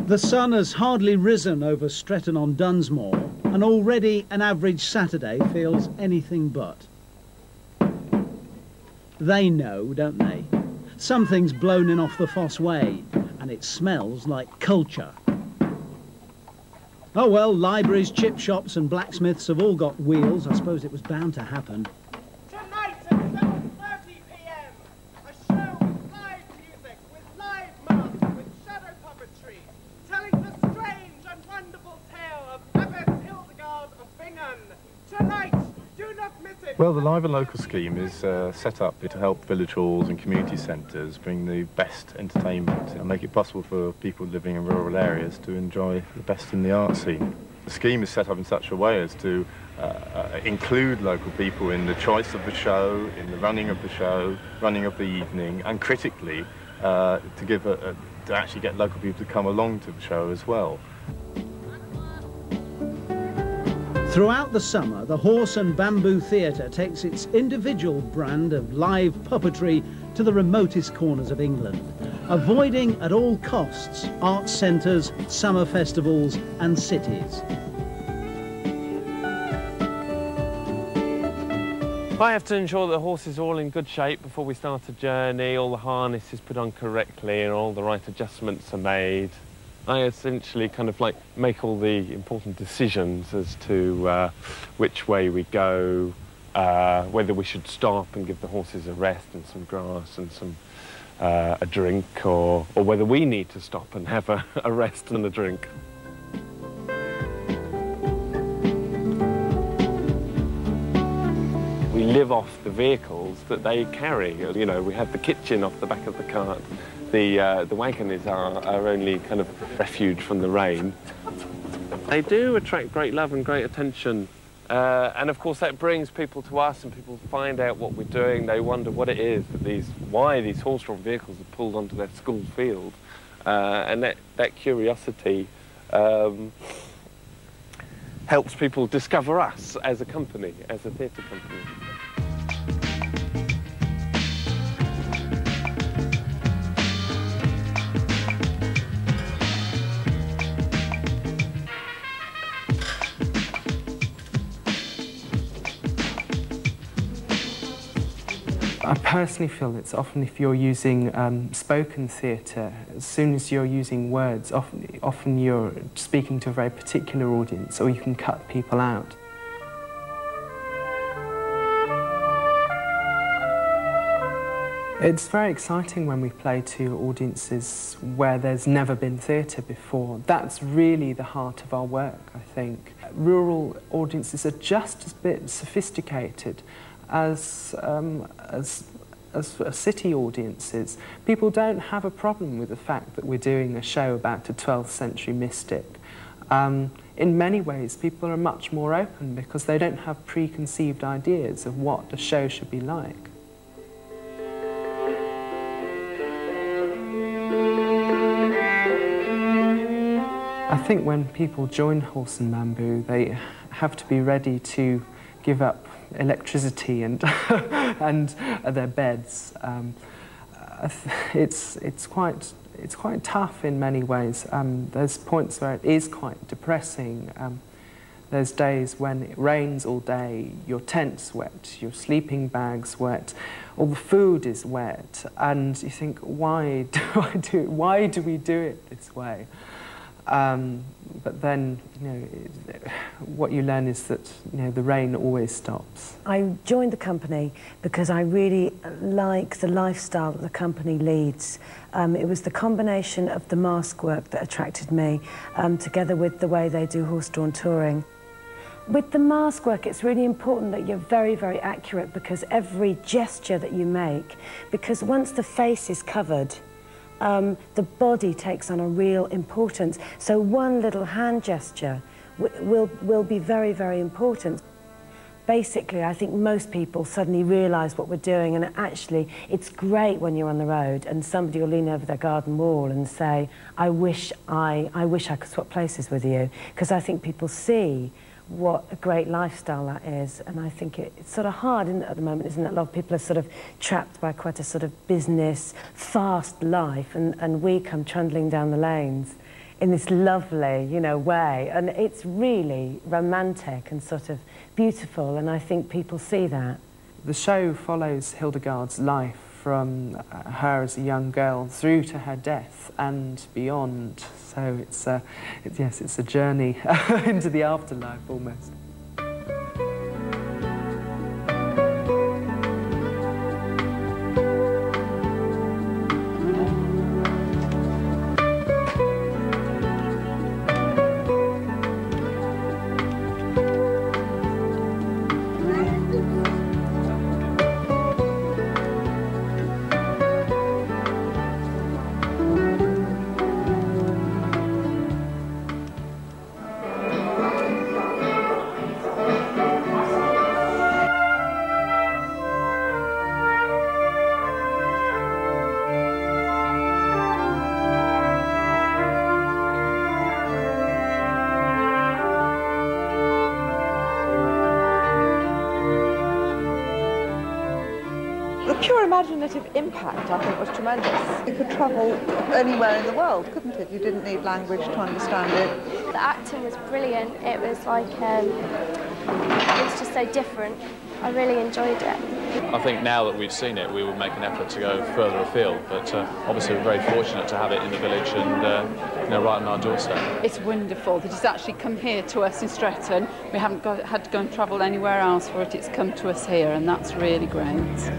The sun has hardly risen over Stretton-on-Dunsmore, and already an average Saturday feels anything but. They know, don't they? Something's blown in off the Fosse Way, and it smells like culture. Oh well, libraries, chip shops and blacksmiths have all got wheels. I suppose it was bound to happen. Tonight at 7:30 p.m, a show with live music, with live masks, with shadow puppetry, telling the strange and wonderful tale of Visions of Hildegard of Bingen. Tonight, do not miss it. Well, the Live and Local scheme is set up to help village halls and community centres bring the best entertainment and make it possible for people living in rural areas to enjoy the best in the art scene. The scheme is set up in such a way as to include local people in the choice of the show, in the running of the show, running of the evening, and critically to actually get local people to come along to the show as well. Throughout the summer, the Horse and Bamboo Theatre takes its individual brand of live puppetry to the remotest corners of England, avoiding at all costs art centres, summer festivals and cities. I have to ensure that the horse is all in good shape before we start a journey, all the harness is put on correctly and all the right adjustments are made. I essentially kind of like make all the important decisions as to which way we go, whether we should stop and give the horses a rest and some grass and some a drink, or whether we need to stop and have a rest and a drink. We live off the vehicles that they carry. You know, we have the kitchen off the back of the cart. The wagon is our only kind of refuge from the rain. They do attract great love and great attention. And of course that brings people to us, and people find out what we're doing. They wonder what it is that why these horse-drawn vehicles are pulled onto their school field. And that curiosity helps people discover us as a company, as a theatre company. I personally feel it's often if you're using spoken theatre, as soon as you're using words, often you're speaking to a very particular audience, or you can cut people out. It's very exciting when we play to audiences where there's never been theatre before. That's really the heart of our work, I think. Rural audiences are just as bit sophisticated as city audiences. People don't have a problem with the fact that we're doing a show about a 12th century mystic. In many ways, people are much more open because they don't have preconceived ideas of what a show should be like. I think when people join Horse and Bamboo, they have to be ready to give up electricity and and their beds. It's quite tough in many ways. There's points where it is quite depressing. There's days when it rains all day, your tent's wet, your sleeping bag's wet, all the food is wet, and you think, why do we do it this way? But then, you know, what you learn is that, you know, the rain always stops. I joined the company because I really like the lifestyle that the company leads. It was the combination of the mask work that attracted me, together with the way they do horse-drawn touring. With the mask work, it's really important that you're very, very accurate, because every gesture that you make, because once the face is covered, the body takes on a real importance. So one little hand gesture will be very, very important. Basically, I think most people suddenly realise what we're doing, and actually it's great when you're on the road and somebody will lean over their garden wall and say, I wish I could swap places with you, because I think people see what a great lifestyle that is, and I think it's sort of hard, isn't it, at the moment, isn't it? A lot of people are sort of trapped by quite a sort of business, fast life, and we come trundling down the lanes in this lovely, you know, way. And it's really romantic and sort of beautiful, and I think people see that. The show follows Hildegard's life from her as a young girl through to her death and beyond. So it's a journey into the afterlife almost. The pure imaginative impact, I think, was tremendous. You could travel anywhere in the world, couldn't it? You didn't need language to understand it. The acting was brilliant. It was like, it was just so different. I really enjoyed it. I think now that we've seen it, we would make an effort to go further afield, but obviously we're very fortunate to have it in the village and right on our doorstep. It's wonderful that it's actually come here to us in Stretton. We haven't had to go and travel anywhere else for it. It's come to us here, and that's really great.